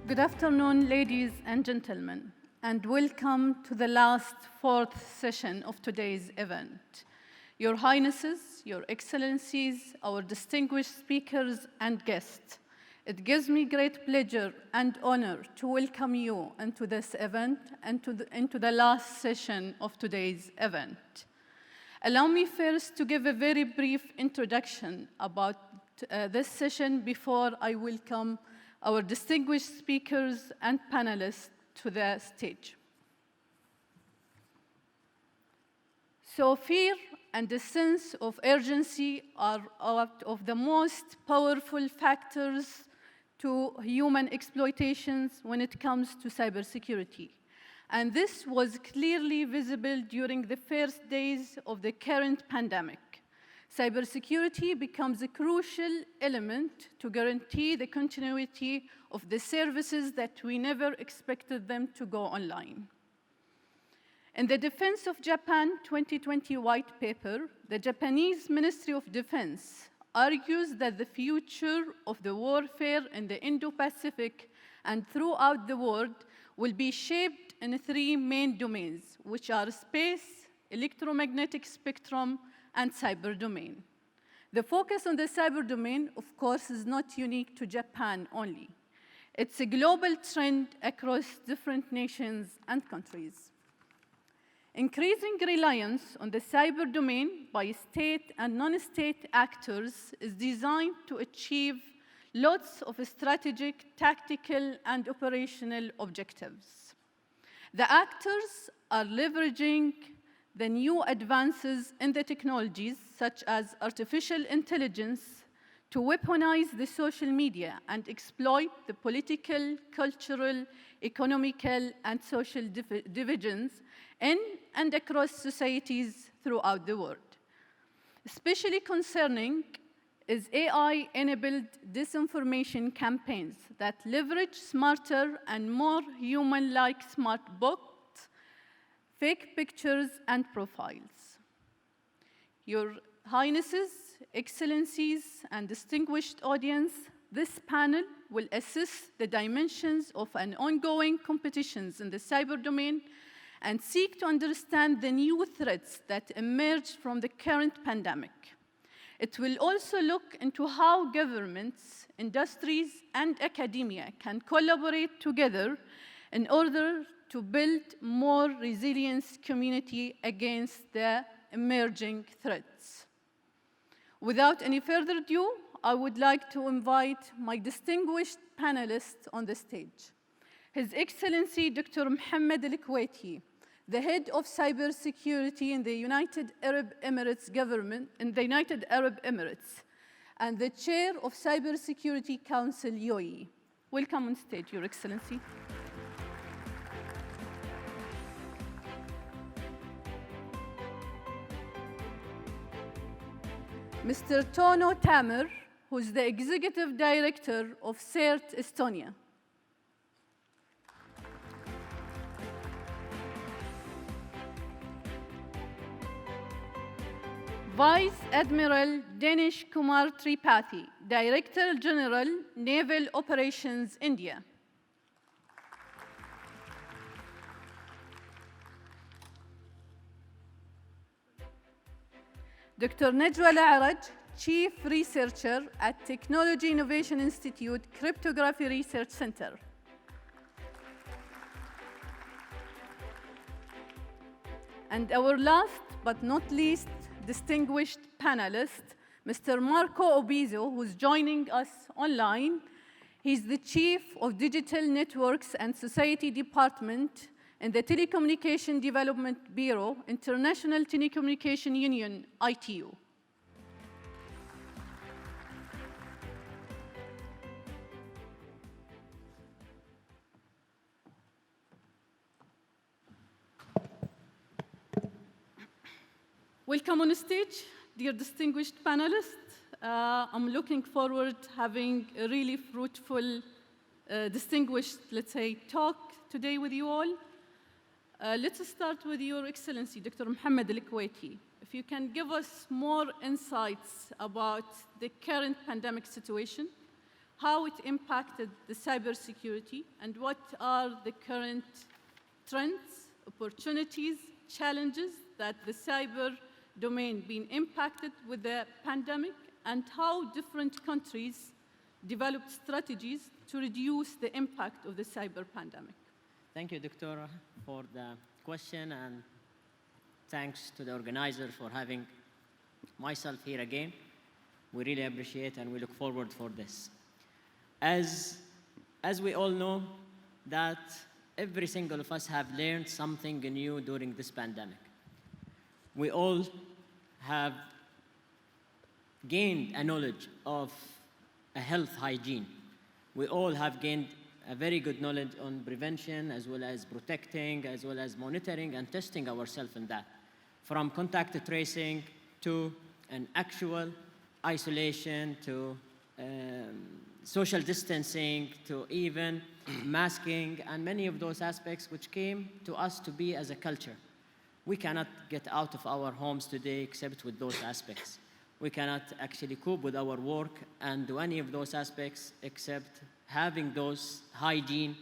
Good afternoon, ladies and gentlemen, and welcome to the last fourth session of today's event. Your Highnesses, Your Excellencies, our distinguished speakers and guests, it gives me great pleasure and honor to welcome you into this event and into the last session of today's event. Allow me first to give a very brief introduction about this session before I welcome our distinguished speakers and panelists to the stage. So fear and a sense of urgency are out of the most powerful factors to human exploitations when it comes to cybersecurity. And this was clearly visible during the first days of the current pandemic. Cybersecurity becomes a crucial element to guarantee the continuity of the services that we never expected them to go online. In the Defense of Japan 2020 white paper, the Japanese Ministry of Defense argues that the future of the warfare in the Indo-Pacific and throughout the world will be shaped in three main domains, which are space, electromagnetic spectrum, and cyber domain. The focus on the cyber domain, of course, is not unique to Japan only. It's a global trend across different nations and countries. Increasing reliance on the cyber domain by state and non-state actors is designed to achieve lots of strategic, tactical, and operational objectives. The actors are leveraging the new advances in the technologies, such as artificial intelligence, to weaponize the social media and exploit the political, cultural, economical, and social divisions in and across societies throughout the world. Especially concerning is AI-enabled disinformation campaigns that leverage smarter and more human-like smart bots, fake pictures, and profiles. Your Highnesses, Excellencies, and distinguished audience, this panel will assess the dimensions of an ongoing competitions in the cyber domain and seek to understand the new threats that emerge from the current pandemic. It will also look into how governments, industries, and academia can collaborate together in order to build more resilient community against the emerging threats. Without any further ado, I would like to invite my distinguished panelists on the stage. His Excellency Dr. Mohammed Al-Kuwaiti, the head of cybersecurity in the United Arab Emirates government, and the chair of Cybersecurity Council UAE. Welcome on stage, Your Excellency. Mr. Tono Tamer, who's the Executive Director of CERT Estonia. Vice Admiral Dinesh Kumar Tripathi, Director General, Naval Operations, India. Dr. Najwa Al-Araj, Chief Researcher at Technology Innovation Institute, Cryptography Research Center. And our last but not least distinguished panelist, Mr. Marco Obizo, who's joining us online. He's the Chief of Digital Networks and Society Department in the Telecommunication Development Bureau, International Telecommunication Union, ITU. Welcome on stage, dear distinguished panelists. I'm looking forward to having a really fruitful, distinguished, let's say, talk today with you all. Let's start with Your Excellency, Dr. Mohammed Al-Kuwaiti. If you can give us more insights about the current pandemic situation, how it impacted the cybersecurity, and what are the current trends, opportunities, challenges that the cyber domain been impacted with the pandemic, and how different countries developed strategies to reduce the impact of the cyber pandemic. Thank you, Doctora, for the question, and thanks to the organizer for having myself here again. We really appreciate and we look forward for this. As we all know, that every single of us have learned something new during this pandemic. We all have gained a knowledge of a health hygiene. We all have gained a very good knowledge on prevention, as well as protecting, as well as monitoring and testing ourselves in that. From contact tracing to an actual isolation, to social distancing, to even masking, and many of those aspects which came to us to be as a culture. We cannot get out of our homes today except with those aspects. We cannot actually cope with our work and do any of those aspects except having those hygiene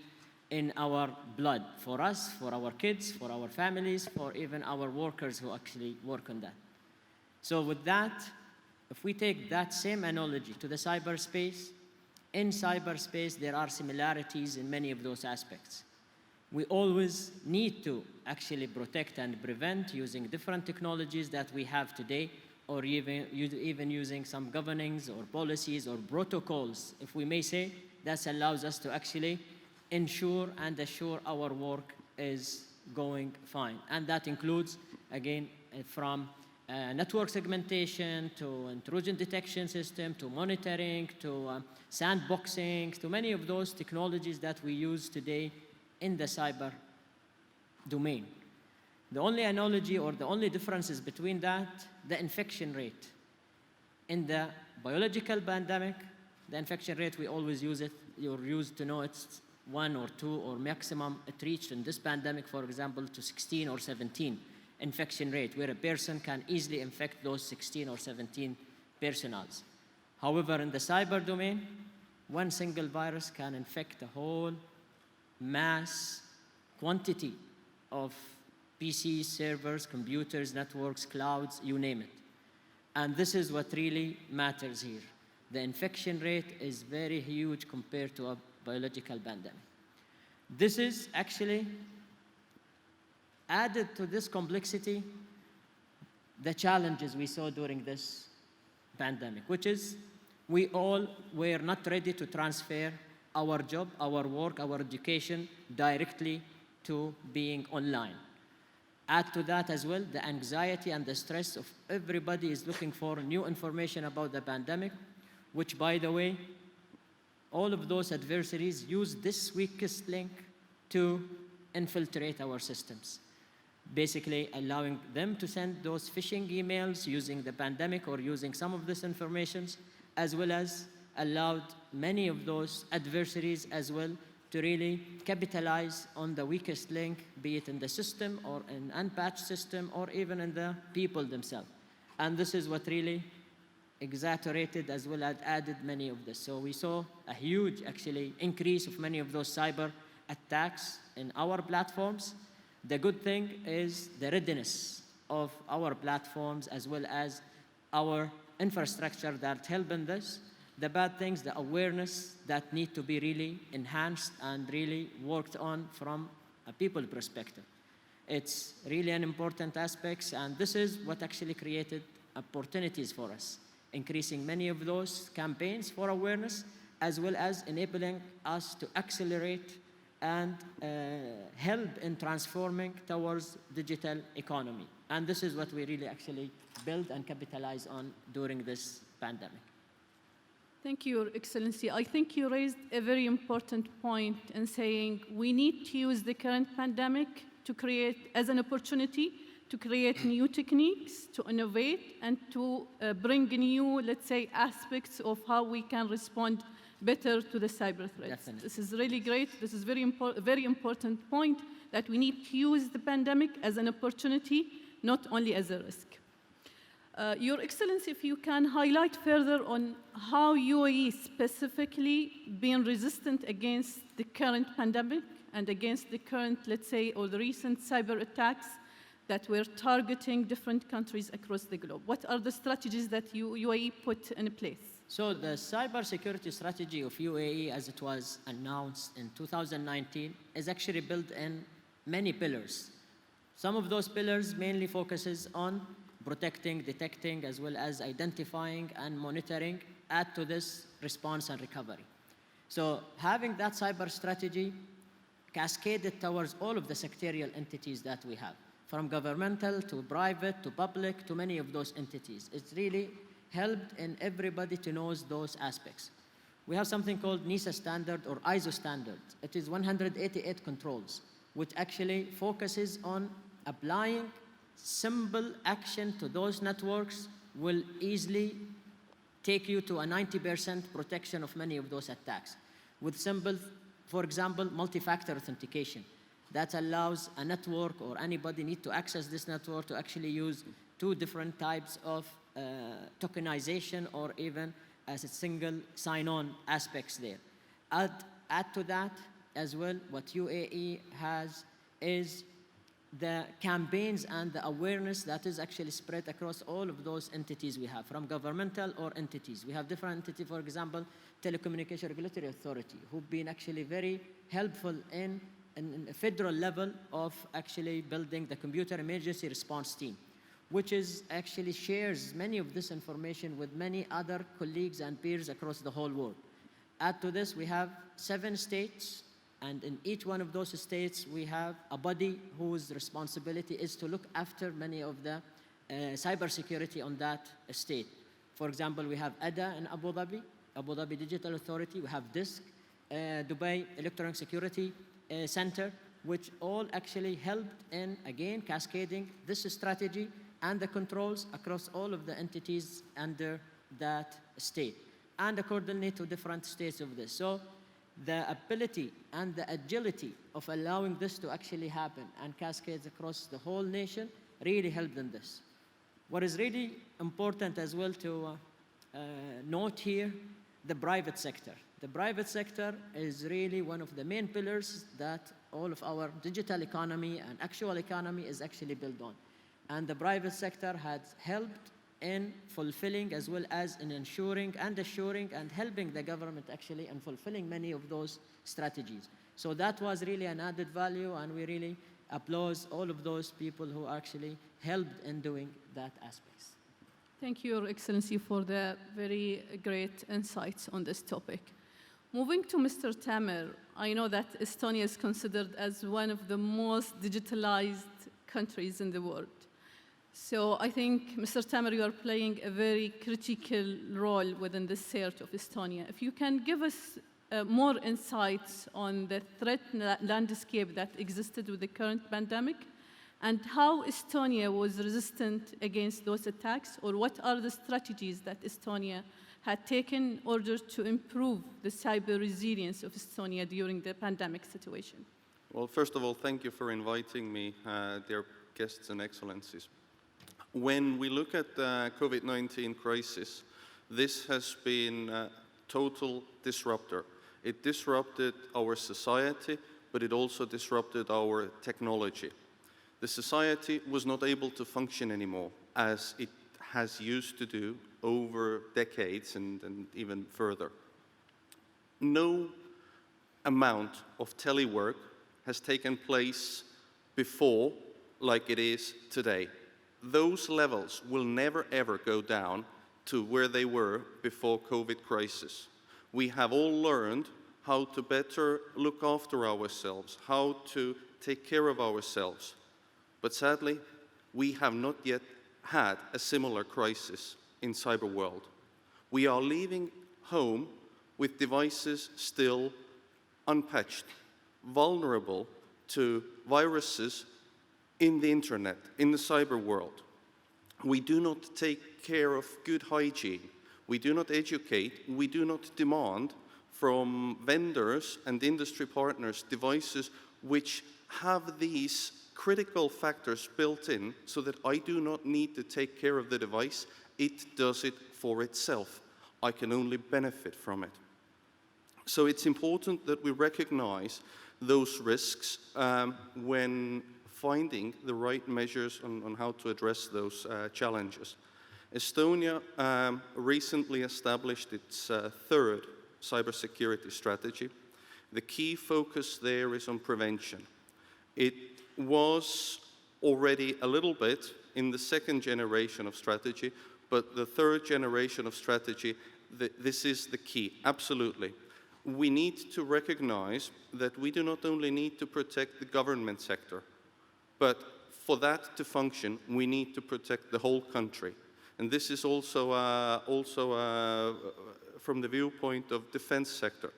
in our blood, for us, for our kids, for our families, for even our workers who actually work on that. So with that, if we take that same analogy to the cyberspace, in cyberspace there are similarities in many of those aspects. We always need to actually protect and prevent using different technologies that we have today, or even using some governings or policies or protocols, if we may say, that allows us to actually ensure and assure our work is going fine. And that includes, again, from network segmentation, to intrusion detection system, to monitoring, to sandboxing, to many of those technologies that we use today in the cyber domain. The only analogy or the only differences between that, the infection rate. In the biological pandemic, the infection rate, we always use it, you're used to know it's 1 or 2, or maximum it reached in this pandemic, for example, to 16 or 17 infection rate, where a person can easily infect those 16 or 17 personals. However, in the cyber domain, one single virus can infect a whole mass quantity of PCs, servers, computers, networks, clouds, you name it. And this is what really matters here. The infection rate is very huge compared to a biological pandemic. This is actually added to this complexity, the challenges we saw during this pandemic, which is we all were not ready to transfer our job, our work, our education directly to being online. Add to that as well the anxiety and the stress of everybody is looking for new information about the pandemic, which, by the way, all of those adversaries use this weakest link to infiltrate our systems, basically allowing them to send those phishing emails using the pandemic or using some of this information, as well as allowed many of those adversaries as well to really capitalize on the weakest link, be it in the system or an unpatched system or even in the people themselves. And this is what really exaggerated as well as added many of this. So we saw a huge actually increase of many of those cyber attacks in our platforms. The good thing is the readiness of our platforms as well as our infrastructure that help in this. The bad things, the awareness that need to be really enhanced and really worked on from a people perspective. It's really an important aspect, and this is what actually created opportunities for us, increasing many of those campaigns for awareness, as well as enabling us to accelerate and help in transforming towards digital economy. And this is what we really actually build and capitalize on during this pandemic. Thank you, Your Excellency. I think you raised a very important point in saying we need to use the current pandemic to create, as an opportunity, to create new techniques, to innovate, and to bring new, let's say, aspects of how we can respond better to the cyber threats. Definitely. This is really great. This is very important point, that we need to use the pandemic as an opportunity, not only as a risk. Your Excellency, if you can highlight further on how UAE specifically been resistant against the current pandemic and against the current, let's say, or the recent cyber attacks that were targeting different countries across the globe. What are the strategies that UAE put in place? So the cybersecurity strategy of UAE, as it was announced in 2019, is actually built in many pillars. Some of those pillars mainly focuses on protecting, detecting, as well as identifying and monitoring, add to this response and recovery. So having that cyber strategy cascaded towards all of the sectorial entities that we have, from governmental to private to public to many of those entities. It's really helped in everybody to know those aspects. We have something called NISA standard or ISO standard. It is 188 controls, which actually focuses on applying simple action to those networks will easily take you to a 90% protection of many of those attacks. With simple, for example, multi-factor authentication. That allows a network or anybody need to access this network to actually use two different types of tokenization or even as a single sign-on aspects there. Add to that as well, what UAE has is the campaigns and the awareness that is actually spread across all of those entities we have, from governmental or entities. We have different entities, for example, Telecommunication Regulatory Authority, who've been actually very helpful in a federal level of actually building the Computer Emergency Response Team, which is actually shares many of this information with many other colleagues and peers across the whole world. Add to this, we have 7 states, and in each one of those states, we have a body whose responsibility is to look after many of the cybersecurity on that state. For example, we have ADA in Abu Dhabi Digital Authority, we have DISC, Dubai Electronic Security Center, which all actually helped in, again, cascading this strategy and the controls across all of the entities under that state, and accordingly to different states of this. So the ability and the agility of allowing this to actually happen and cascades across the whole nation really helped in this. What is really important as well to note here, the private sector. The private sector is really one of the main pillars that all of our digital economy and actual economy is actually built on. And the private sector has helped in fulfilling as well as in ensuring and assuring and helping the government actually in fulfilling many of those strategies. So that was really an added value, and we really applaud all of those people who actually helped in doing that aspects. Thank you, Your Excellency, for the very great insights on this topic. Moving to Mr. Tamer, I know that Estonia is considered as one of the most digitalized countries in the world. So I think, Mr. Tamer, you are playing a very critical role within the search of Estonia. If you can give us more insights on the threat landscape that existed with the current pandemic and how Estonia was resistant against those attacks, or what are the strategies that Estonia had taken in order to improve the cyber resilience of Estonia during the pandemic situation? Well, first of all, thank you for inviting me, dear guests and excellencies. When we look at the COVID-19 crisis, this has been a total disruptor. It disrupted our society, but it also disrupted our technology. The society was not able to function anymore as it has used to do over decades and even further. No amount of telework has taken place before like it is today. Those levels will never ever go down to where they were before COVID crisis. We have all learned how to better look after ourselves, how to take care of ourselves. But sadly, we have not yet had a similar crisis in cyber world. We are leaving home with devices still unpatched, vulnerable to viruses in the internet, in the cyber world. We do not take care of good hygiene. We do not educate. We do not demand from vendors and industry partners devices which have these critical factors built in so that I do not need to take care of the device. It does it for itself. I can only benefit from it. So it's important that we recognize those risks when finding the right measures on how to address those challenges. Estonia recently established its third cybersecurity strategy. The key focus there is on prevention. It was already a little bit in the second generation of strategy, but the third generation of strategy, this is the key, absolutely. We need to recognize that we do not only need to protect the government sector, but for that to function, we need to protect the whole country. And this is also from the viewpoint of defense sector.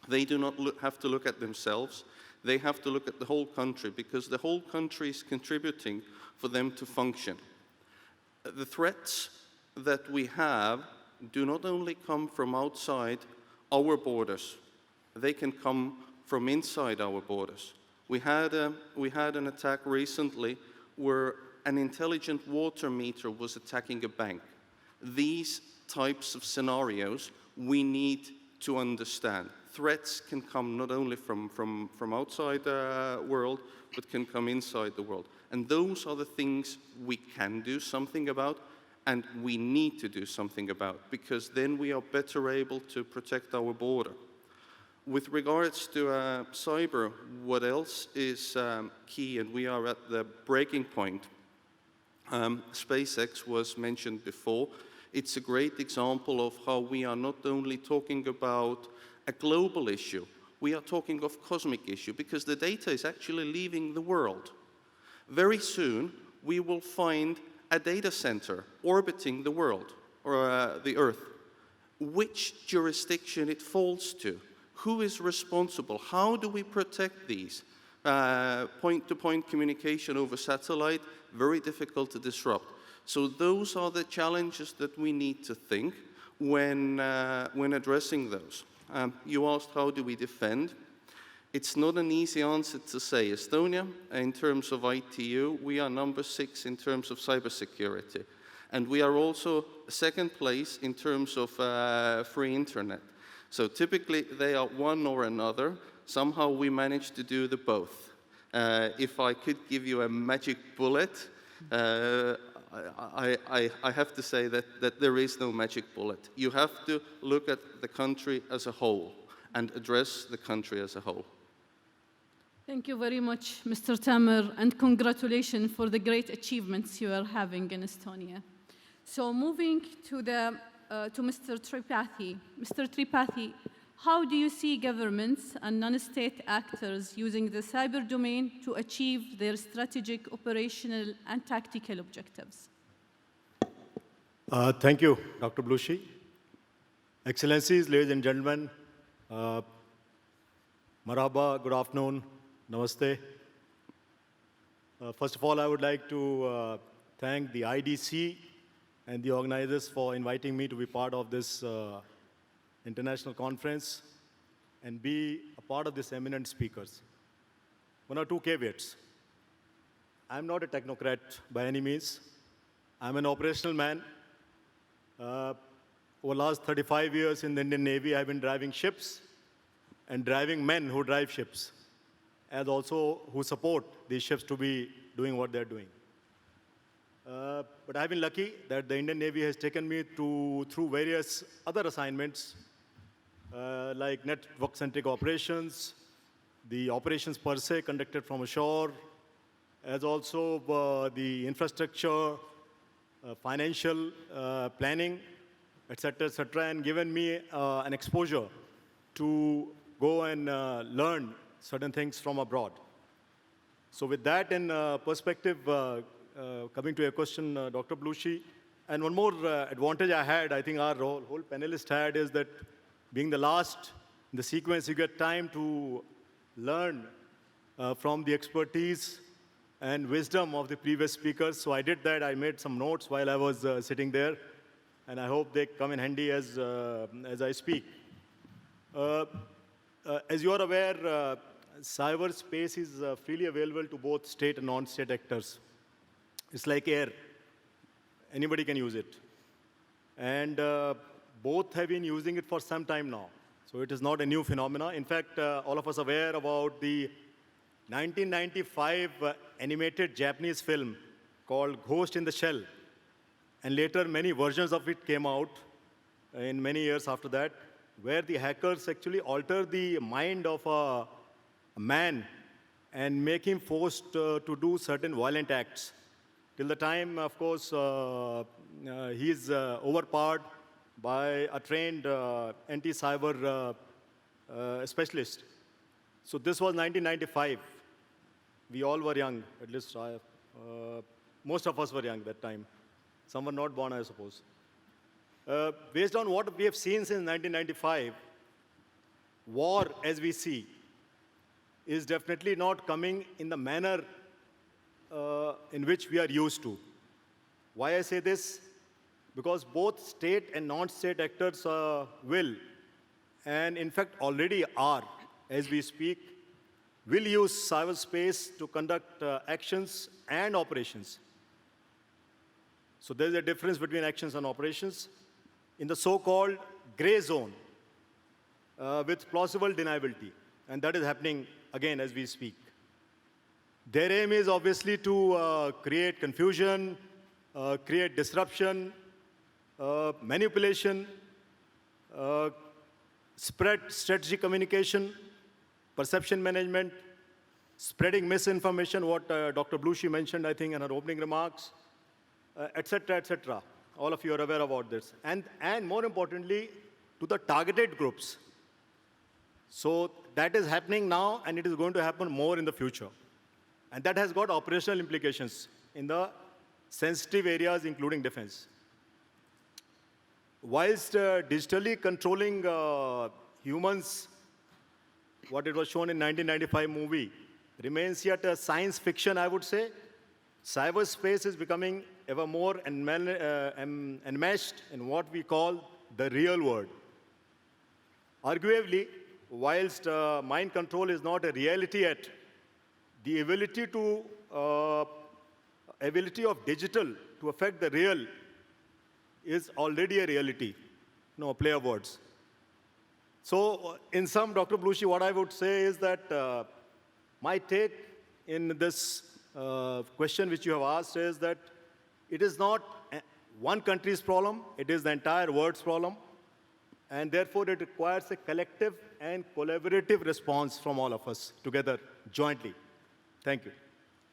They do not have to look at themselves. They have to look at the whole country because the whole country is contributing for them to function. The threats that we have do not only come from outside our borders. They can come from inside our borders. We had an attack recently where an intelligent water meter was attacking a bank. These types of scenarios we need to understand. Threats can come not only from outside the world, but can come inside the world. And those are the things we can do something about, and we need to do something about, because then we are better able to protect our border. With regards to cyber, what else is key, and we are at the breaking point. SpaceX was mentioned before. It's a great example of how we are not only talking about a global issue, we are talking of cosmic issue, because the data is actually leaving the world. Very soon, we will find a data center orbiting the world, or the Earth. Which jurisdiction it falls to? Who is responsible? How do we protect these? Point-to-point communication over satellite, very difficult to disrupt. So those are the challenges that we need to think when addressing those. You asked, how do we defend? It's not an easy answer to say. Estonia, in terms of ITU, we are number 6 in terms of cybersecurity. And we are also second place in terms of free internet. So typically, they are one or another. Somehow we manage to do the both. If I could give you a magic bullet, I have to say that there is no magic bullet. You have to look at the country as a whole and address the country as a whole. Thank you very much, Mr. Tamer, and congratulations for the great achievements you are having in Estonia. So moving to Mr. Tripathi. Mr. Tripathi, how do you see governments and non-state actors using the cyber domain to achieve their strategic, operational, and tactical objectives? Thank you, Dr. Blushi. Excellencies, ladies and gentlemen, marhaba, good afternoon, namaste. First of all, I would like to thank the IDC and the organizers for inviting me to be part of this international conference and be a part of these eminent speakers. One or two caveats. I'm not a technocrat by any means. I'm an operational man. Over the last 35 years in the Indian Navy, I've been driving ships and driving men who drive ships, as also who support these ships to be doing what they're doing. But I've been lucky that the Indian Navy has taken me through various other assignments, like network-centric operations, the operations per se conducted from ashore, as also the infrastructure, financial planning, et cetera, and given me an exposure to go and learn certain things from abroad. So with that in perspective, coming to your question, Dr. Blushi, and one more advantage I had, I think our whole panelist had, is that being the last in the sequence, you get time to learn from the expertise and wisdom of the previous speakers. So I did that. I made some notes while I was sitting there, and I hope they come in handy as I speak. As you are aware, cyberspace is freely available to both state and non-state actors. It's like air. Anybody can use it. And both have been using it for some time now. So it is not a new phenomenon. In fact, all of us are aware about the 1995 animated Japanese film called Ghost in the Shell. And later, many versions of it came out in many years after that, where the hackers actually alter the mind of a man and make him forced to do certain violent acts. Till the time, of course, he is overpowered by a trained anti-cyber specialist. So this was 1995. We all were young, at least most of us were young that time. Some were not born, I suppose. Based on what we have seen since 1995, war, as we see, is definitely not coming in the manner in which we are used to. Why I say this? Because both state and non-state actors will, and in fact already are, as we speak, will use cyberspace to conduct actions and operations. So there's a difference between actions and operations in the so-called gray zone with plausible deniability. And that is happening again as we speak. Their aim is obviously to create confusion, create disruption, manipulation, spread strategy communication, perception management, spreading misinformation, what Dr. Blushi mentioned, I think, in her opening remarks, et cetera, et cetera. All of you are aware about this. And more importantly, to the targeted groups. So that is happening now, and it is going to happen more in the future. And that has got operational implications in the sensitive areas, including defense. Whilst digitally controlling humans, what it was shown in 1995 movie, remains yet a science fiction, I would say. Cyberspace is becoming ever more enmeshed in what we call the real world. Arguably, whilst mind control is not a reality yet, the ability of digital to affect the real is already a reality. No, play of words. So, in sum, Dr. Blushi, what I would say is that my take in this question which you have asked is that it is not one country's problem, it is the entire world's problem, and therefore it requires a collective and collaborative response from all of us together, jointly. Thank you.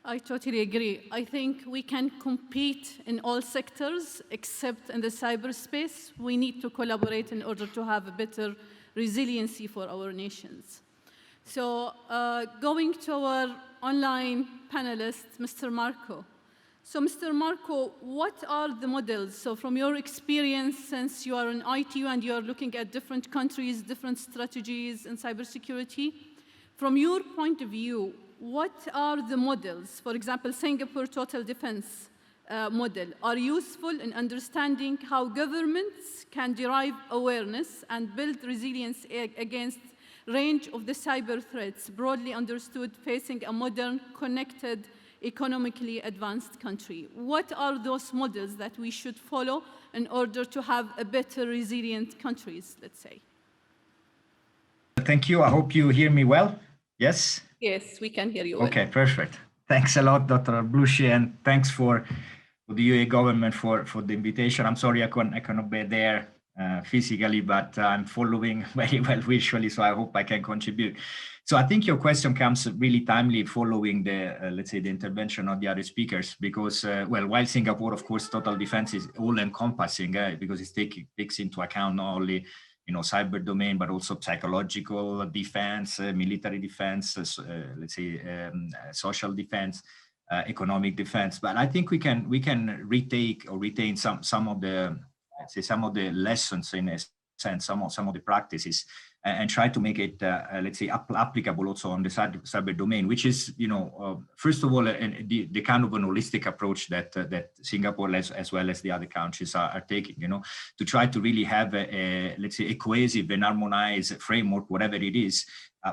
I totally agree. I think we can compete in all sectors except in the cyberspace. We need to collaborate in order to have a better resiliency for our nations. So going to our online panelist, Mr. Marco. So Mr. Marco, what are the models? So from your experience, since you are in IT and you are looking at different countries, different strategies in cybersecurity, from your point of view, what are the models? For example, Singapore Total Defense model are useful in understanding how governments can derive awareness and build resilience against range of the cyber threats broadly understood facing a modern, connected, economically advanced country. What are those models that we should follow in order to have a better resilient countries, let's say? Thank you. I hope you hear me well. Yes? Yes, we can hear you well. Okay, perfect. Thanks a lot, Dr. Blushi, and thanks for the UAE government for the invitation. I'm sorry I cannot be there physically, but I'm following very well virtually, so I hope I can contribute. So I think your question comes really timely following the, let's say, the intervention of the other speakers, because, well, while Singapore, of course, total defense is all-encompassing, because it takes into account not only cyber domain, but also psychological defense, military defense, let's say, social defense, economic defense. But I think we can retake or retain some of the, let's say, some of the lessons in a sense, some of the practices, and try to make it, let's say, applicable also on the cyber domain, which is, first of all, the kind of an holistic approach that Singapore, as well as the other countries are taking, to try to really have let's say, a cohesive and harmonized framework, whatever it is,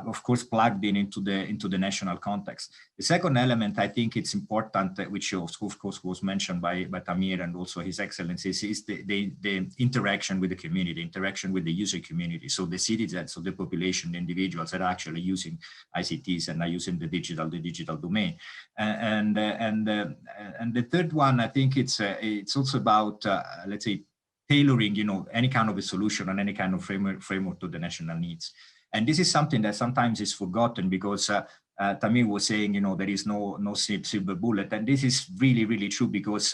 of course, plugged into the national context. The second element, I think it's important, which of course was mentioned by Tamir and also His Excellency, is the interaction with the community, interaction with the user community. So the citizens, so the population, the individuals that are actually using ICTs and are using the digital domain. And the third one, I think it's also about let's say tailoring, any kind of a solution and any kind of framework to the national needs. And this is something that sometimes is forgotten because Tamir was saying, there is no silver bullet. And this is really, really true because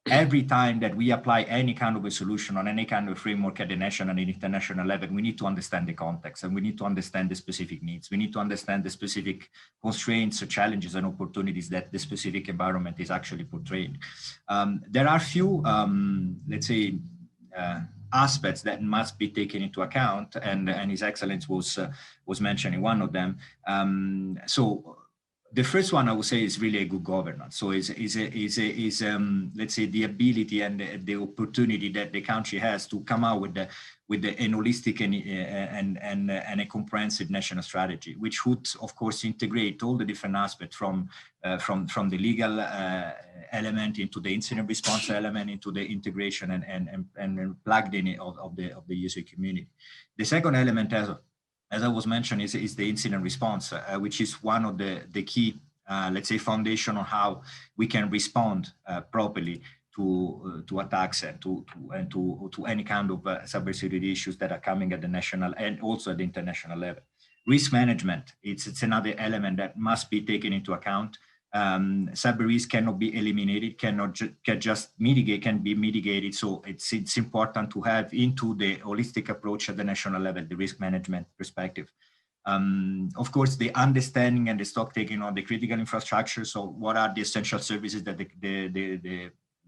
every time that we apply any kind of a solution on any kind of framework at the national and international level, we need to understand the context and we need to understand the specific needs. We need to understand the specific constraints, challenges, and opportunities that the specific environment is actually portraying. There are few, let's say, aspects that must be taken into account, and His Excellency was mentioning one of them. So the first one I would say is really a good governance. So is let's say the ability and the opportunity that the country has to come out with an holistic and a comprehensive national strategy, which would of course integrate all the different aspects from the legal element into the incident response element into the integration and plugged in of the user community. The second element, as I was mentioning, is the incident response, which is one of the key, let's say, foundation on how we can respond properly to attacks and to any kind of cybersecurity issues that are coming at the national and also at the international level. Risk management, it's another element that must be taken into account. Cyber risk cannot be eliminated, can be mitigated. So it's important to have into the holistic approach at the national level, the risk management perspective. Of course, the understanding and the stock taking on the critical infrastructure. So what are the essential services that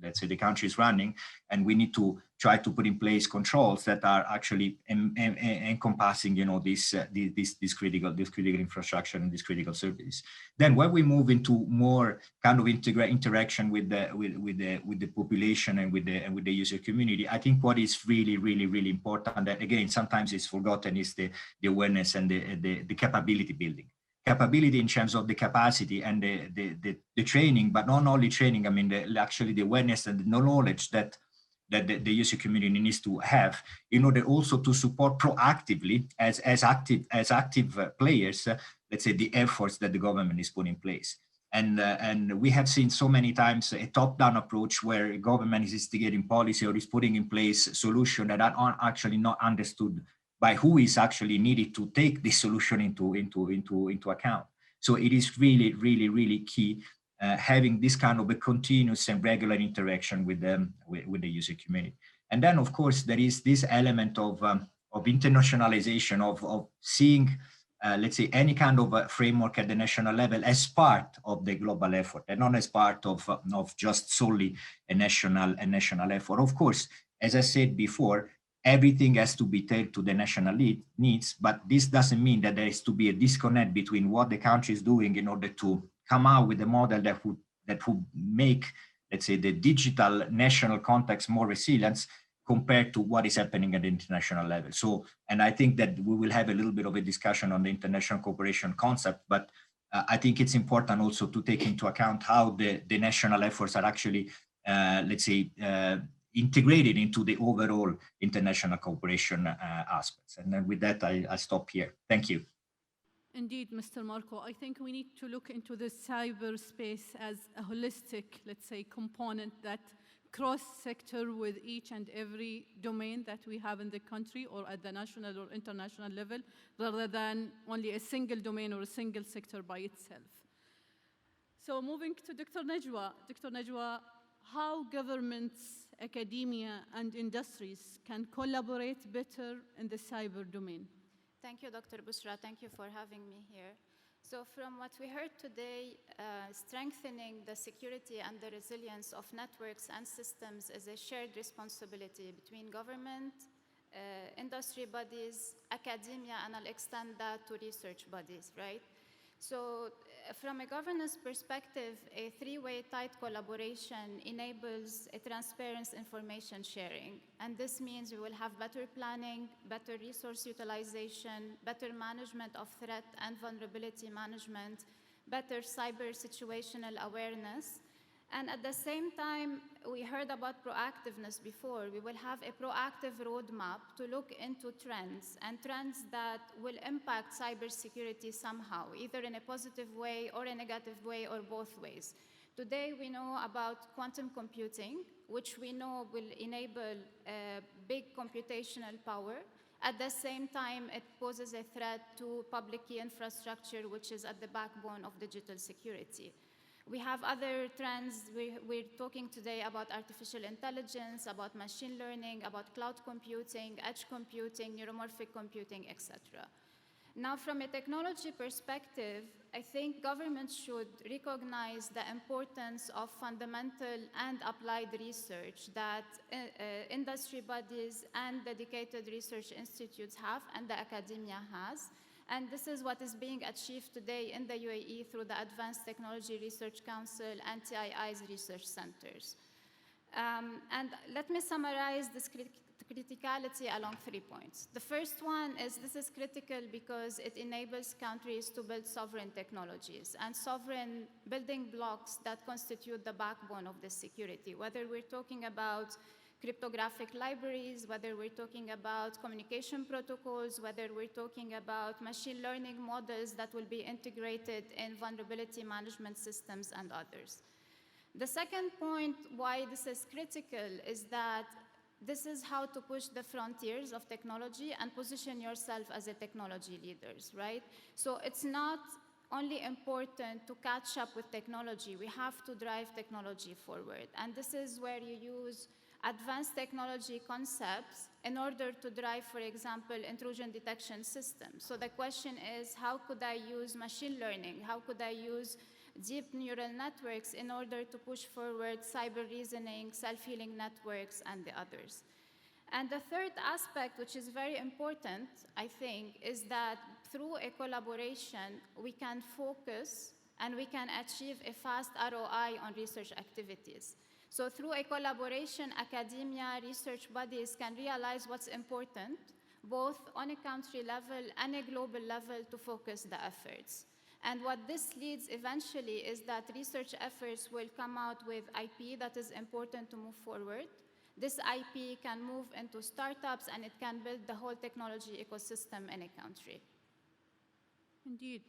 let's say the country is running, and we need to try to put in place controls that are actually encompassing, this critical infrastructure and these critical services. Then when we move into more kind of interaction with the population and with the user community, I think what is really, really, really important that again sometimes is forgotten is the awareness and the capability building. Capability in terms of the capacity and the training, but not only training, I mean, actually the awareness and the knowledge that the user community needs to have in order also to support proactively as active players, let's say, the efforts that the government is putting in place. And we have seen so many times a top-down approach where government is instigating policy or is putting in place solutions that are actually not understood by who is actually needed to take this solution into account. So it is really, really, really key having this kind of a continuous and regular interaction with the user community. And then, of course, there is this element of internationalization of seeing, let's say, any kind of framework at the national level as part of the global effort and not as part of just solely a national effort. Of course, as I said before, everything has to be tailored to the national needs, but this doesn't mean that there is to be a disconnect between what the country is doing in order to come out with a model that would make, let's say, the digital national context more resilient compared to what is happening at the international level. So, and I think that we will have a little bit of a discussion on the international cooperation concept, but I think it's important also to take into account how the national efforts are actually, let's say, integrated into the overall international cooperation aspects. And then with that, I stop here. Thank you. Indeed, Mr. Marco, I think we need to look into the cyberspace as a holistic, let's say, component that cross-sector with each and every domain that we have in the country or at the national or international level, rather than only a single domain or a single sector by itself. So moving to Dr. Najwa. Dr. Najwa, how governments, academia, and industries can collaborate better in the cyber domain? Thank you, Dr. Bushra. Thank you for having me here. So from what we heard today, strengthening the security and the resilience of networks and systems is a shared responsibility between government, industry bodies, academia, and I'll extend that to research bodies, right? So from a governance perspective, a three-way tight collaboration enables a transparent information sharing. And this means we will have better planning, better resource utilization, better management of threat and vulnerability management, better cyber situational awareness. And at the same time, we heard about proactiveness before. We will have a proactive roadmap to look into trends and trends that will impact cybersecurity somehow, either in a positive way or a negative way or both ways. Today, we know about quantum computing, which we know will enable big computational power. At the same time, it poses a threat to public key infrastructure, which is at the backbone of digital security. We have other trends. We're talking today about artificial intelligence, about machine learning, about cloud computing, edge computing, neuromorphic computing, etc. Now, from a technology perspective, I think governments should recognize the importance of fundamental and applied research that industry bodies and dedicated research institutes have and the academia has. And this is what is being achieved today in the UAE through the Advanced Technology Research Council and TII's research centers. And let me summarize this criticality along 3 points. The first one is this is critical because it enables countries to build sovereign technologies and sovereign building blocks that constitute the backbone of this security, whether we're talking about cryptographic libraries, whether we're talking about communication protocols, whether we're talking about machine learning models that will be integrated in vulnerability management systems and others. The second point why this is critical is that this is how to push the frontiers of technology and position yourself as a technology leaders, right? So it's not only important to catch up with technology, we have to drive technology forward. And this is where you use advanced technology concepts in order to drive, for example, intrusion detection systems. So the question is, how could I use machine learning? How could I use deep neural networks in order to push forward cyber reasoning, self-healing networks, and the others? And the third aspect, which is very important, I think, is that through a collaboration, we can focus and we can achieve a fast ROI on research activities. So through a collaboration, academia, research bodies can realize what's important, both on a country level and a global level, to focus the efforts. And what this leads eventually is that research efforts will come out with IP that is important to move forward. This IP can move into startups and it can build the whole technology ecosystem in a country. Indeed.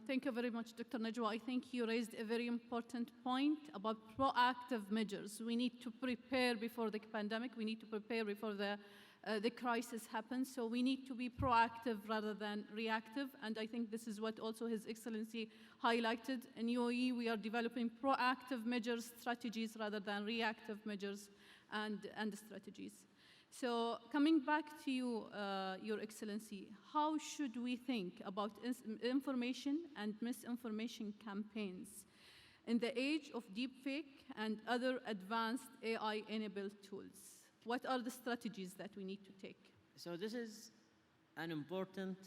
Thank you very much, Dr. Najwa. I think you raised a very important point about proactive measures. We need to prepare before the pandemic. We need to prepare before the crisis happens. So we need to be proactive rather than reactive. And I think this is what also His Excellency highlighted. In UAE, we are developing proactive measures, strategies, rather than reactive measures and strategies. So coming back to you, Your Excellency, how should we think about information and misinformation campaigns in the age of deepfake and other advanced AI-enabled tools? What are the strategies that we need to take? So this is an important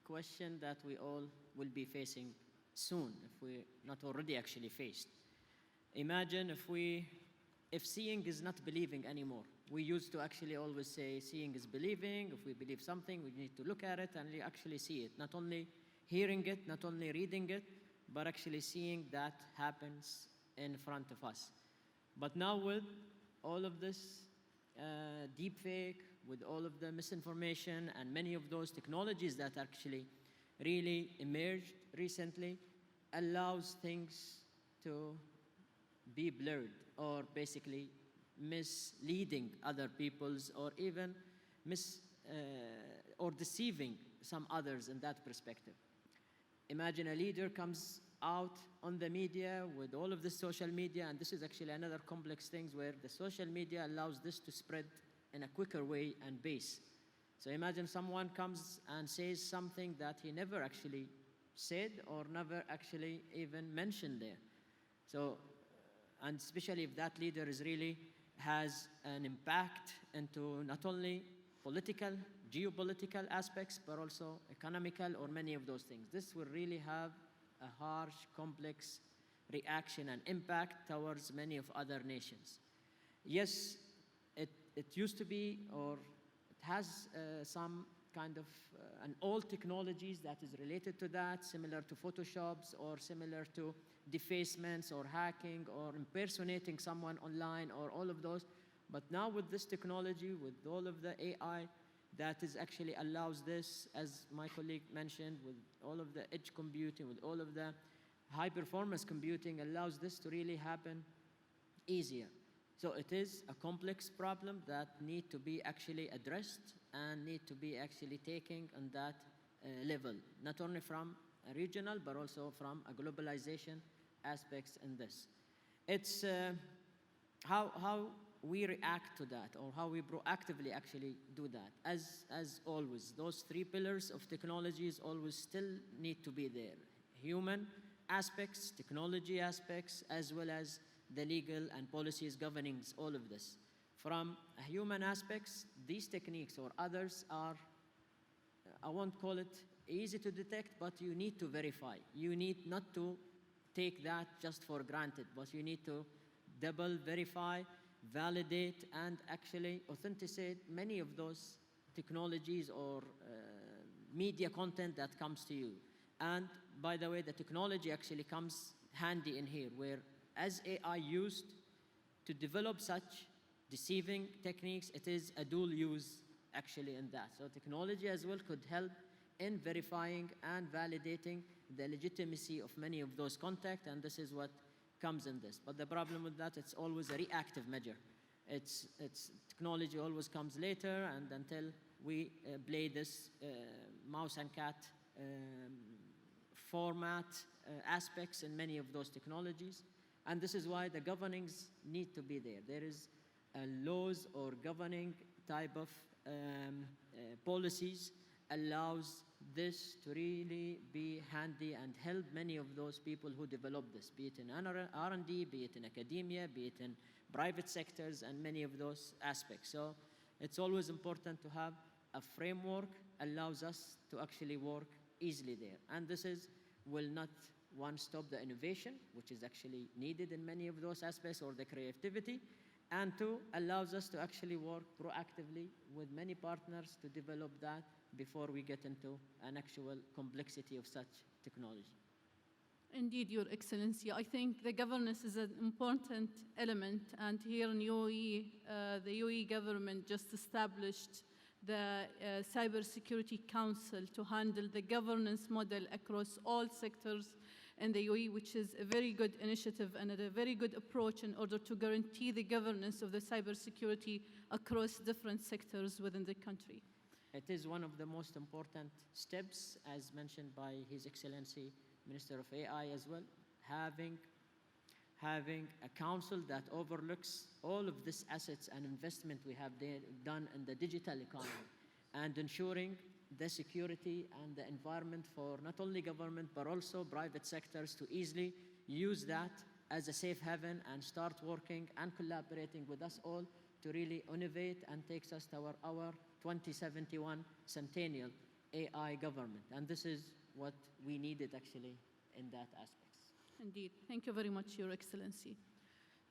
question that we all will be facing soon, if we're not already actually faced. Imagine if seeing is not believing anymore. We used to actually always say seeing is believing. If we believe something, we need to look at it and actually see it. Not only hearing it, not only reading it, but actually seeing that happens in front of us. But now with all of this deepfake, with all of the misinformation and many of those technologies that actually really emerged recently, allows things to be blurred or basically misleading other people's, or even or deceiving some others in that perspective. Imagine a leader comes out on the media with all of the social media, and this is actually another complex thing where the social media allows this to spread in a quicker way and base. So imagine someone comes and says something that he never actually said or never actually even mentioned there. So, and especially if that leader is really has an impact into not only political, geopolitical aspects, but also economical or many of those things. This will really have a harsh, complex reaction and impact towards many of other nations. Yes, it used to be, or it has some kind of an old technologies that is related to that, similar to Photoshops or similar to defacements or hacking or impersonating someone online or all of those. But now with this technology, with all of the AI, that is actually allows this, as my colleague mentioned, with all of the edge computing, with all of the high performance computing, allows this to really happen easier. So it is a complex problem that need to be actually addressed and need to be actually taken on that level, not only from a regional, but also from a globalization aspects in this. It's how we react to that, or how we proactively actually do that. As always, those three pillars of technologies always still need to be there. Human aspects, technology aspects, as well as the legal and policies governing all of this. From a human aspects, these techniques or others are, I won't call it easy to detect, but you need to verify. You need not to take that just for granted, but you need to double verify, validate, and actually authenticate many of those technologies or media content that comes to you. And by the way, the technology actually comes handy in here, where as AI used to develop such deceiving techniques, it is a dual use actually in that. So technology as well could help in verifying and validating the legitimacy of many of those contacts, and this is what comes in this. But the problem with that, it's always a reactive measure. It's technology always comes later, and until we play this mouse and cat format aspects in many of those technologies. And this is why the governings need to be there. There is laws or governing type of policies allows this to really be handy and help many of those people who develop this, be it in R&D, be it in academia, be it in private sectors, and many of those aspects. So it's always important to have a framework allows us to actually work easily there. And this will not one, stop the innovation, which is actually needed in many of those aspects, or the creativity, and two, allows us to actually work proactively with many partners to develop that before we get into an actual complexity of such technology. Indeed, Your Excellency. I think the governance is an important element, and here in UAE, the UAE government just established the Cybersecurity Council to handle the governance model across all sectors in the UAE, which is a very good initiative and a very good approach in order to guarantee the governance of the cybersecurity across different sectors within the country. It is one of the most important steps, as mentioned by His Excellency, Minister of AI as well, having a council that overlooks all of these assets and investment we have done in the digital economy, and ensuring the security and the environment for not only government, but also private sectors to easily use that as a safe haven and start working and collaborating with us all to really innovate and takes us to our 2071 centennial AI government. And this is what we needed actually in that aspect. Indeed. Thank you very much, Your Excellency.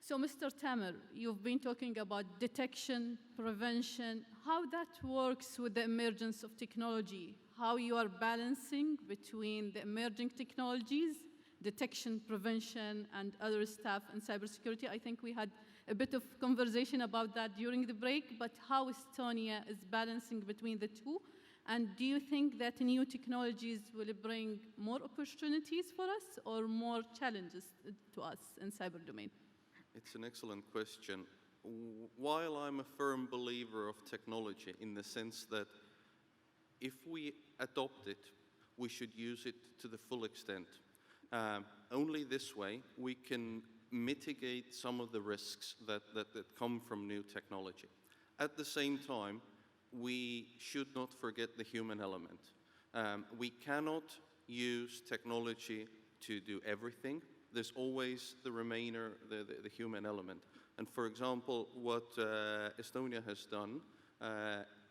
So, Mr. Tamer, you've been talking about detection, prevention, how that works with the emergence of technology, how you are balancing between the emerging technologies, detection, prevention, and other stuff in cybersecurity. I think we had a bit of conversation about that during the break, but how Estonia is balancing between the two. And do you think that new technologies will bring more opportunities for us or more challenges to us in cyber domain? It's an excellent question. While I'm a firm believer of technology in the sense that if we adopt it, we should use it to the full extent. Only this way we can mitigate some of the risks that come from new technology. At the same time, we should not forget the human element. We cannot use technology to do everything. There's always the remainder, the human element. And for example, what Estonia has done,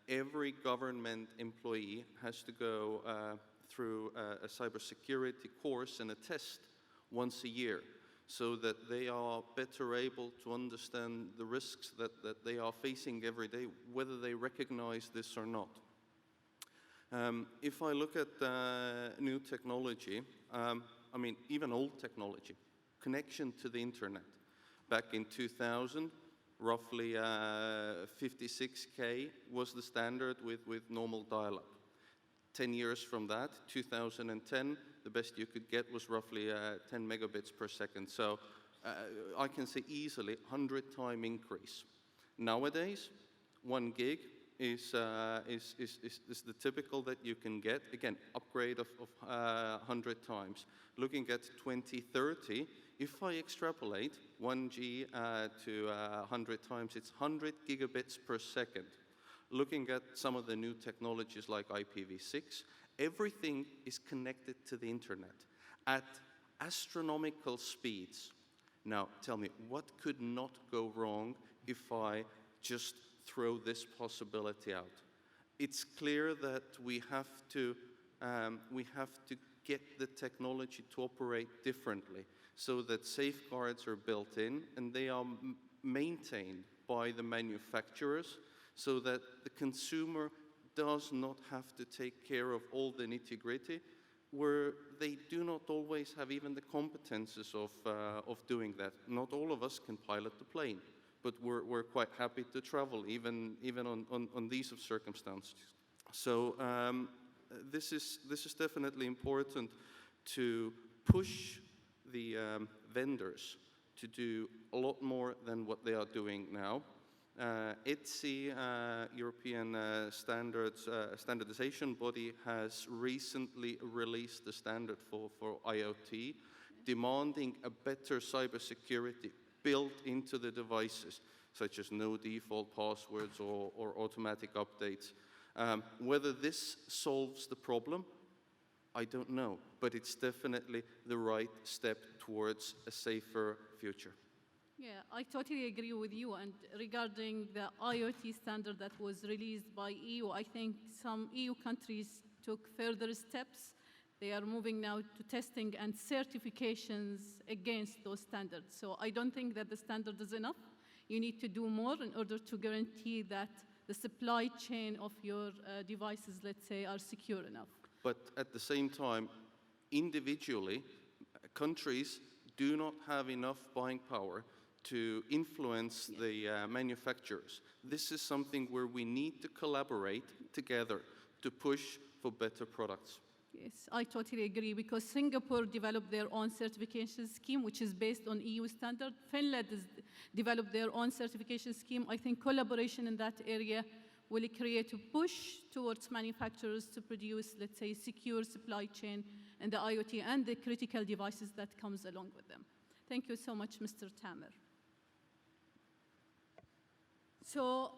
every government employee has to go through a cybersecurity course and a test once a year, so that they are better able to understand the risks that they are facing every day, whether they recognize this or not. If I look at new technology, I mean, even old technology, connection to the internet. Back in 2000, roughly 56K was the standard with normal dial-up. 10 years from that, 2010, the best you could get was roughly 10 megabits per second. So I can say easily 100-time increase. Nowadays, 1 gig is the typical that you can get. Again, upgrade of 100 times. Looking at 2030, if I extrapolate 1G to 100 times, it's 100 gigabits per second. Looking at some of the new technologies like IPv6, everything is connected to the internet at astronomical speeds. Now, tell me, what could not go wrong if I just throw this possibility out? It's clear that we have to get the technology to operate differently so that safeguards are built in and they are maintained by the manufacturers, so that the consumer does not have to take care of all the nitty-gritty, where they do not always have even the competences of doing that. Not all of us can pilot the plane, but we're quite happy to travel, even on these circumstances. So this is definitely important to push the vendors to do a lot more than what they are doing now. ETSI, European standardization body, has recently released the standard for IoT, demanding a better cybersecurity built into the devices, such as no default passwords or automatic updates. Whether this solves the problem, I don't know, but it's definitely the right step towards a safer future. Yeah, I totally agree with you. And regarding the IoT standard that was released by EU, I think some EU countries took further steps. They are moving now to testing and certifications against those standards. So I don't think that the standard is enough. You need to do more in order to guarantee that the supply chain of your devices, let's say, are secure enough. But at the same time, individually, countries do not have enough buying power to influence the manufacturers. This is something where we need to collaborate together to push for better products. Yes, I totally agree, because Singapore developed their own certification scheme, which is based on EU standard. Finland has developed their own certification scheme. I think collaboration in that area will create a push towards manufacturers to produce, let's say, secure supply chain and the IoT and the critical devices that comes along with them. Thank you so much, Mr. Tamer. So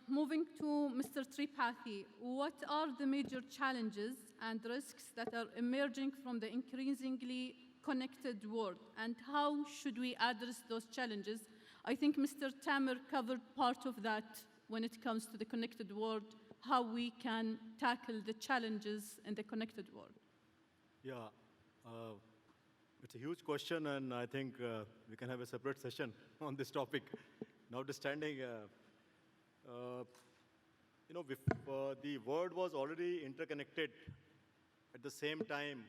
moving to Mr. Tripathi, what are the major challenges and risks that are emerging from the increasingly connected world, and how should we address those challenges? I think Mr. Tamer covered part of that when it comes to the connected world, how we can tackle the challenges in the connected world. Yeah, it's a huge question, and I think we can have a separate session on this topic. Notwithstanding, the world was already interconnected at the same time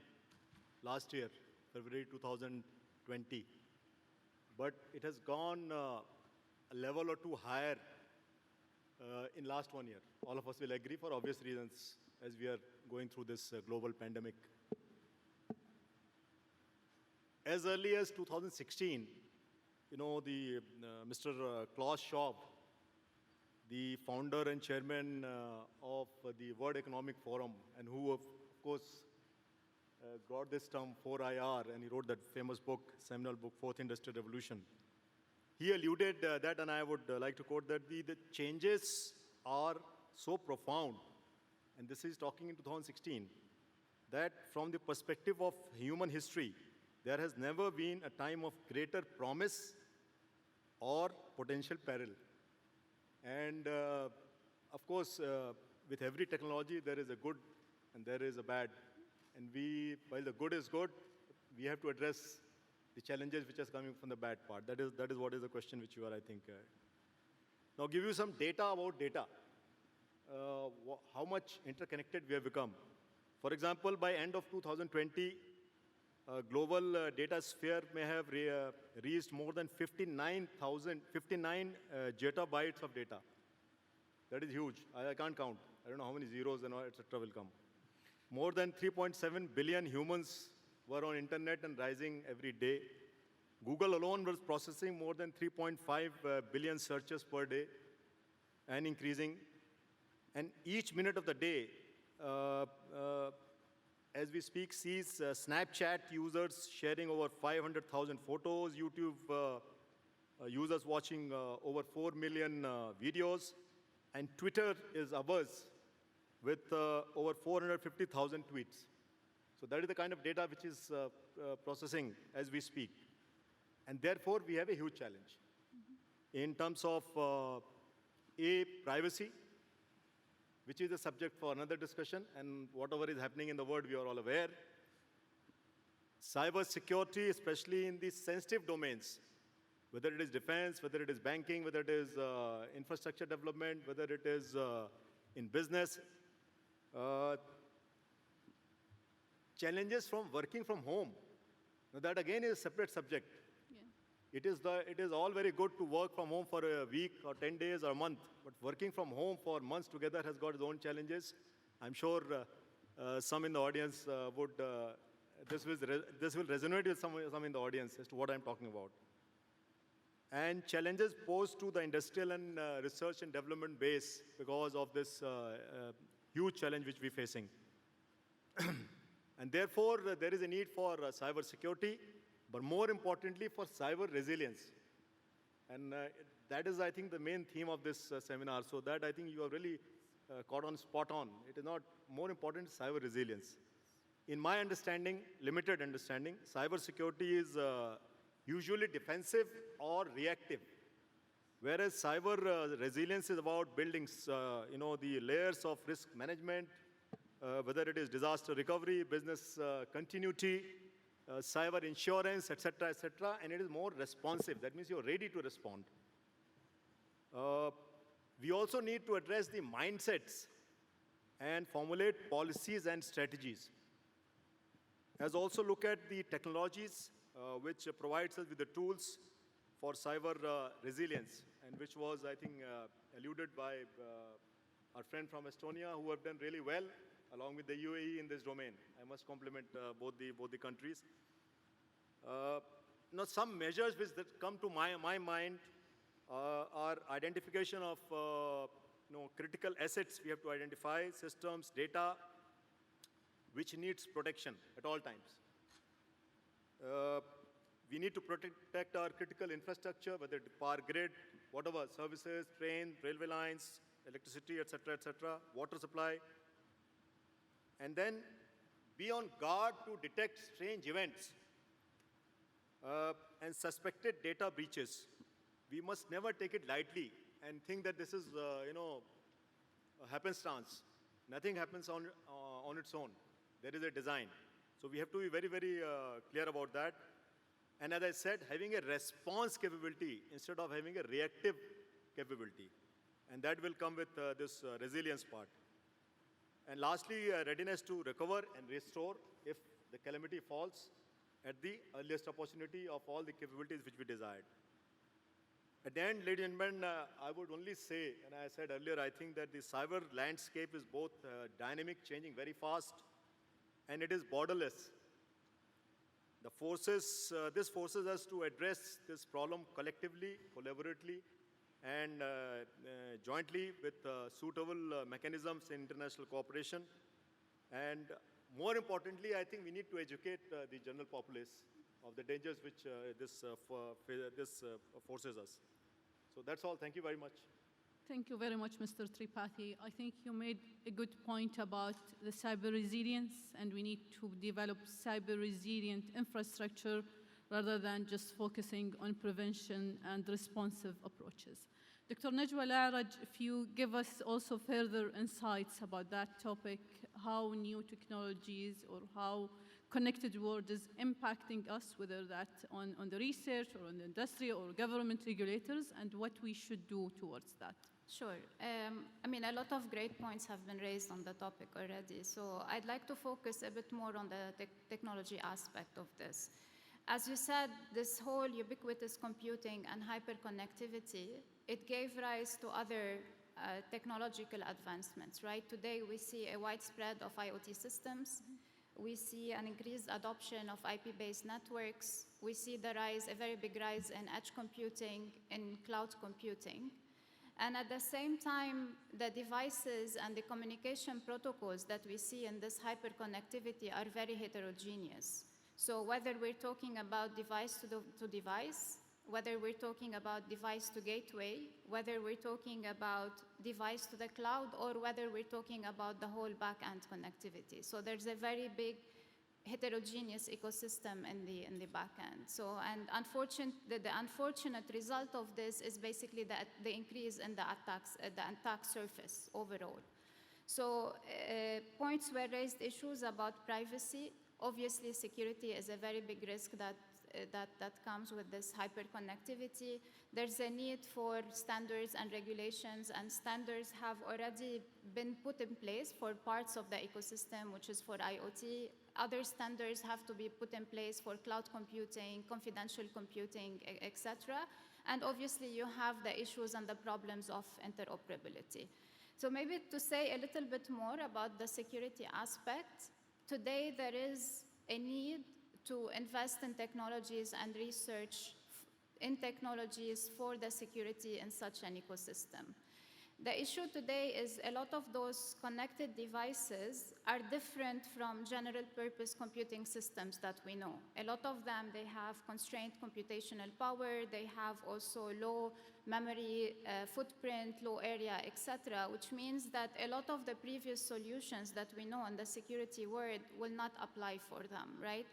last year, February 2020. But it has gone a level or two higher in last 1 year. All of us will agree, for obvious reasons, as we are going through this global pandemic. As early as 2016, Mr. Klaus Schwab, the founder and chairman of the World Economic Forum, and who, of course, got this term 4IR, and he wrote that famous book, seminal book, Fourth Industrial Revolution. He alluded that, and I would like to quote that, the changes are so profound, and this is talking in 2016, that from the perspective of human history, there has never been a time of greater promise or potential peril. And of course, with every technology, there is a good and there is a bad And while the good is good, we have to address the challenges which are coming from the bad part. That is what is the question which you are, I think. Now, give you some data about data. How much interconnected we have become. For example, by end of 2020, global data sphere may have reached more than 59 zettabytes of data. That is huge. I can't count. I don't know how many zeros and et cetera will come. More than 3.7 billion humans were on internet and rising every day. Google alone was processing more than 3.5 billion searches per day and increasing. And each minute of the day, as we speak, sees Snapchat users sharing over 500,000 photos, YouTube users watching over 4 million videos, and Twitter is abuzz with over 450,000 tweets. So that is the kind of data which is processing as we speak. And therefore, we have a huge challenge in terms of privacy, which is a subject for another discussion, and whatever is happening in the world, we are all aware. Cyber security, especially in these sensitive domains, whether it is defense, whether it is banking, whether it is infrastructure development, whether it is in business. Challenges from working from home. Now that again is a separate subject. Yeah. It is all very good to work from home for a week or 10 days or a month, but working from home for months together has got its own challenges. I'm sure some in the audience this will resonate with some in the audience as to what I'm talking about. And challenges posed to the industrial and research and development base because of this huge challenge which we're facing. And therefore, there is a need for cyber security, but more importantly, for cyber resilience. And that is, I think, the main theme of this seminar. So that, I think, you are really caught on spot on. It is not more important, cyber resilience. In my understanding, limited understanding, cyber security is usually defensive or reactive. Whereas cyber resilience is about building, the layers of risk management, whether it is disaster recovery, business continuity, cyber insurance, et cetera, and it is more responsive. That means you're ready to respond. We also need to address the mindsets and formulate policies and strategies. As also look at the technologies which provides us with the tools for cyber resilience, and which was, I think, alluded by our friend from Estonia, who have done really well, along with the UAE in this domain. I must compliment both the countries. Now, some measures which come to my mind are identification of critical assets we have to identify, systems, data, which needs protection at all times. We need to protect our critical infrastructure, whether it is power grid, whatever, services, train, railway lines, electricity, et cetera, water supply. And then be on guard to detect strange events and suspected data breaches. We must never take it lightly and think that this is, a happenstance. Nothing happens on its own. There is a design. So we have to be very, very clear about that. And as I said, having a response capability instead of having a reactive capability. And that will come with this resilience part. And lastly, readiness to recover and restore if the calamity falls at the earliest opportunity of all the capabilities which we desired. At the end, ladies and gentlemen, I would only say, and I said earlier, I think that the cyber landscape is both dynamic, changing very fast, and it is borderless. This forces us to address this problem collectively, collaboratively, and jointly with suitable mechanisms in international cooperation. And more importantly, I think we need to educate the general populace of the dangers which this forces us. So that's all. Thank you very much. Thank you very much, Mr. Tripathi. I think you made a good point about the cyber resilience, and we need to develop cyber resilient infrastructure rather than just focusing on prevention and responsive approaches. Dr. Najwa Laraj, if you give us also further insights about that topic, how new technologies or how connected world is impacting us, whether that on the research or on the industry or government regulators, and what we should do towards that. Sure. I mean, a lot of great points have been raised on the topic already. So I'd like to focus a bit more on the technology aspect of this. As you said, this whole ubiquitous computing and hyperconnectivity, it gave rise to other technological advancements, right? Today, we see a widespread of IoT systems. We see an increased adoption of IP-based networks. We see a very big rise in edge computing, in cloud computing. And at the same time, the devices and the communication protocols that we see in this hyperconnectivity are very heterogeneous. So whether we're talking about device to device, whether we're talking about device to gateway, whether we're talking about device to the cloud, or whether we're talking about the whole back-end connectivity. So there's a very big heterogeneous ecosystem in the back end. So, and the unfortunate result of this is basically the increase in the attack surface overall. So points were raised, issues about privacy. Obviously, security is a very big risk that comes with this hyperconnectivity. There's a need for standards and regulations, and standards have already been put in place for parts of the ecosystem, which is for IoT. Other standards have to be put in place for cloud computing, confidential computing, etc. And obviously, you have the issues and the problems of interoperability. So maybe to say a little bit more about the security aspect, today there is a need to invest in technologies and research in technologies for the security in such an ecosystem. The issue today is a lot of those connected devices are different from general purpose computing systems that we know. A lot of them, they have constrained computational power, they have also low memory footprint, low area, etc., which means that a lot of the previous solutions that we know in the security world will not apply for them, right?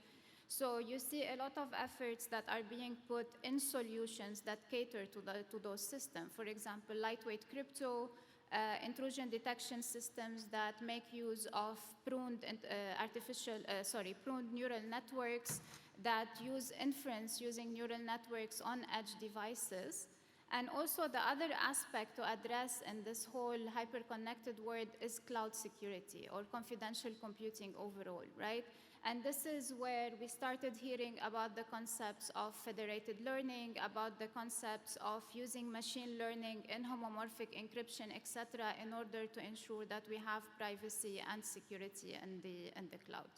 So you see a lot of efforts that are being put in solutions that cater to those systems. For example, lightweight crypto, intrusion detection systems that make use of pruned neural networks that use inference using neural networks on edge devices. And also the other aspect to address in this whole hyper-connected world is cloud security or confidential computing overall, right? And this is where we started hearing about the concepts of federated learning, about the concepts of using machine learning in homomorphic encryption, etc., in order to ensure that we have privacy and security in the cloud.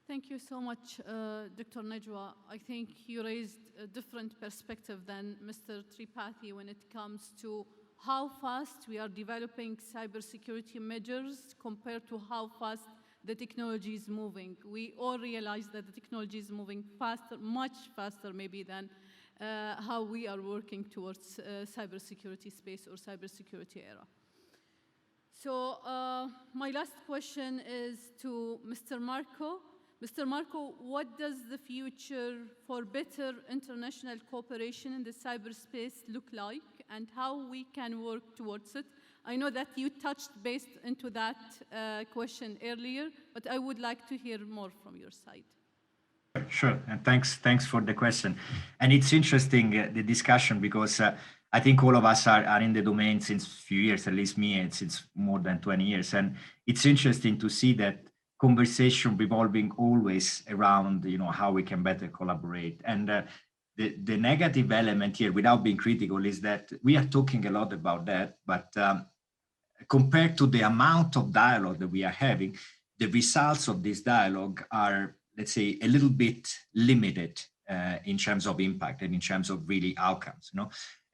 Thank you so much, Dr. Najwa. I think you raised a different perspective than Mr. Tripathi when it comes to how fast we are developing cybersecurity measures compared to how fast the technology is moving. We all realize that the technology is moving faster, much faster maybe than how we are working towards cybersecurity space or cybersecurity era. So my last question is to Mr. Marco. Mr. Marco, what does the future for better international cooperation in the cyberspace look like, and how we can work towards it? I know that you touched based into that question earlier, but I would like to hear more from your side. Sure, and thanks for the question. And it's interesting, the discussion, because I think all of us are in the domain since a few years, at least me, since more than 20 years. And it's interesting to see that conversation revolving always around, how we can better collaborate. And the negative element here, without being critical, is that we are talking a lot about that, but compared to the amount of dialogue that we are having, the results of this dialogue are, let's say, a little bit limited in terms of impact and in terms of really outcomes.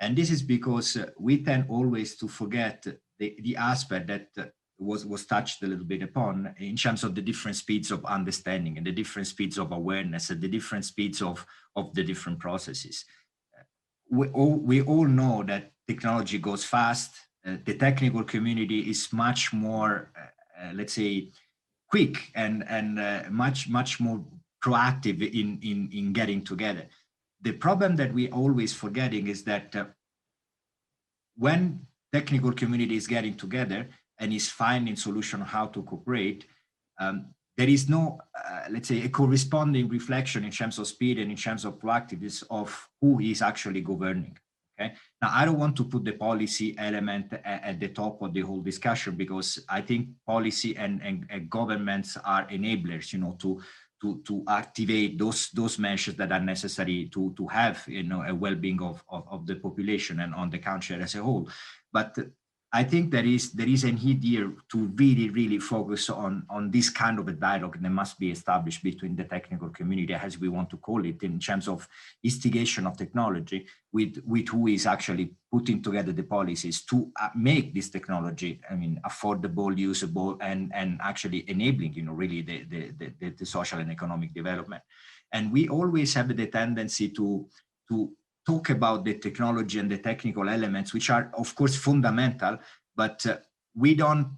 And this is because we tend always to forget the aspect that was touched a little bit upon in terms of the different speeds of understanding and the different speeds of awareness and the different speeds of the different processes. We all know that technology goes fast. The technical community is much more, let's say, quick and much more proactive in getting together. the problem that we always forgetting is that when technical community is getting together and is finding solution on how to cooperate, there is no, let's say, a corresponding reflection in terms of speed and in terms of proactiveness of who is actually governing. Okay. Now, I don't want to put the policy element at the top of the whole discussion, because I think policy and governments are enablers, you know, to activate those measures that are necessary to have, you know, a well-being of the population and on the country as a whole. But I think there is a need here to really focus on this kind of a dialogue that must be established between the technical community, as we want to call it, in terms of instigation of technology, with who is actually putting together the policies to make this technology, I mean, affordable, usable, and actually enabling, you know, really the social and economic development. And we always have the tendency to talk about the technology and the technical elements, which are, of course, fundamental, but we don't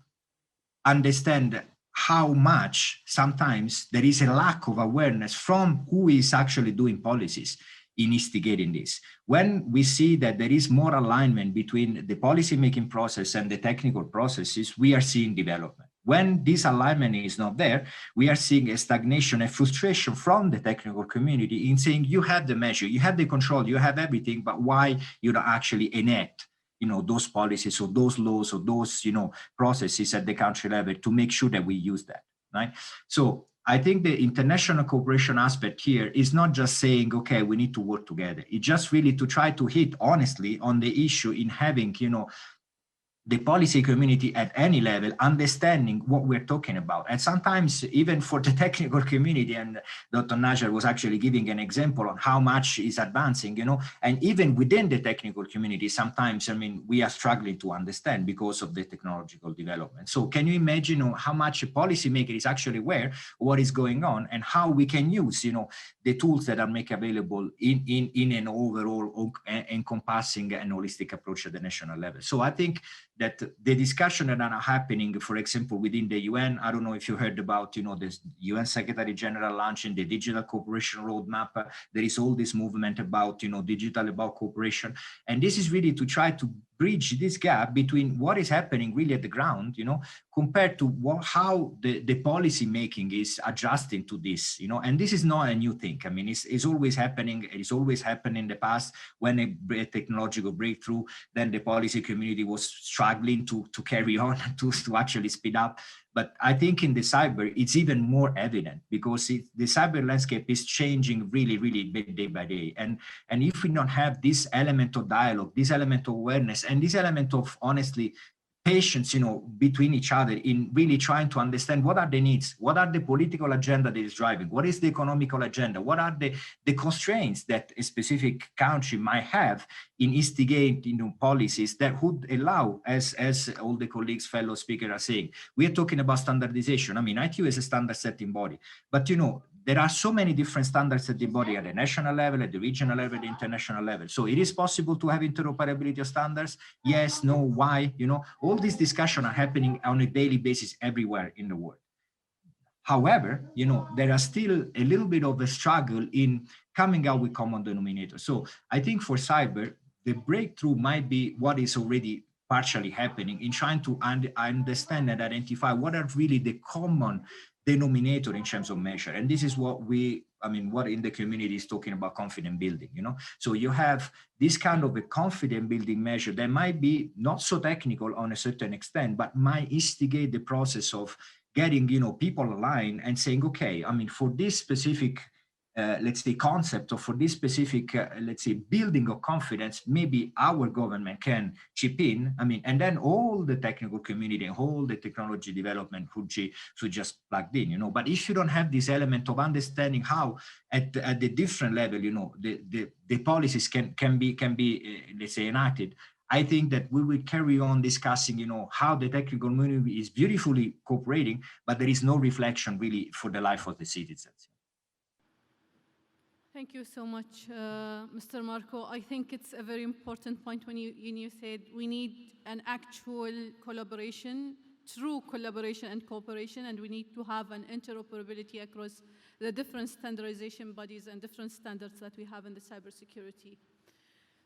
understand how much sometimes there is a lack of awareness from who is actually doing policies in instigating this. When we see that there is more alignment between the policy-making process and the technical processes, we are seeing development. When this alignment is not there, we are seeing a stagnation, a frustration from the technical community in saying, you have the measure, you have the control, you have everything, but why you don't actually enact, you know, those policies or those laws or those, you know, processes at the country level to make sure that we use that, right? So I think the international cooperation aspect here is not just saying, okay, we need to work together. It's just really to try to hit honestly on the issue in having, you know, the policy community at any level understanding what we're talking about. And sometimes even for the technical community, and Dr. Najar was actually giving an example on how much is advancing, you know, and even within the technical community, sometimes, I mean, we are struggling to understand because of the technological development. So can you imagine, you know, how much a policymaker is actually aware of what is going on and how we can use, you know, the tools that are made available in an overall encompassing and holistic approach at the national level. So I think that the discussion that are happening, for example, within the UN, I don't know if you heard about, you know, the UN Secretary General launching the digital cooperation roadmap. There is all this movement about, you know, digital about cooperation. And this is really to try to bridge this gap between what is happening really at the ground, you know, compared to how the policy making is adjusting to this, you know, and this is not a new thing. I mean, it's always happening. It's always happened in the past. When a technological breakthrough, then the policy community was struggling to carry on, to actually speed up. But I think in the cyber, it's even more evident because the cyber landscape is changing really day by day. And if we don't have this element of dialogue, this element of awareness, and this element of, honestly, patience, you know, between each other in really trying to understand what are the needs, what are the political agenda that is driving, what is the economical agenda, what are the constraints that a specific country might have in instigating, you know, policies that would allow, as all the colleagues, fellow speakers are saying, we are talking about standardization. I mean, ITU is a standard setting body, but, you know, there are so many different standards at the body, at the national level, at the regional level, the international level. So it is possible to have interoperability of standards. Yes, no, why, you know, all these discussions are happening on a daily basis everywhere in the world. However, you know, there are still a little bit of a struggle in coming out with common denominators. So I think for cyber, the breakthrough might be what is already partially happening in trying to understand and identify what are really the common denominator in terms of measure. And this is what what in the community is talking about confidence building, you know? So you have this kind of a confidence building measure that might be not so technical on a certain extent, but might instigate the process of getting, you know, people aligned and saying, okay, I mean, for this specific, let's say, concept, or for this specific, let's say, building of confidence, maybe our government can chip in. I mean, and then all the technical community and all the technology development should just plugged in, you know. But if you don't have this element of understanding how at the different level, you know, the policies can be let's say, enacted, I think that we will carry on discussing, you know, how the technical community is beautifully cooperating, but there is no reflection really for the life of the citizens. Thank you so much, Mr. Marco. I think it's a very important point when you said we need an actual collaboration true collaboration and cooperation, and we need to have an interoperability across the different standardization bodies and different standards that we have in the cybersecurity.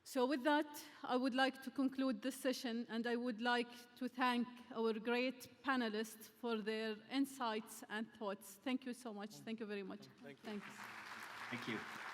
So with that, I would like to conclude this session, and I would like to thank our great panelists for their insights and thoughts. Thank you so much. Thank you very much. Thank you. Thanks. Thank you.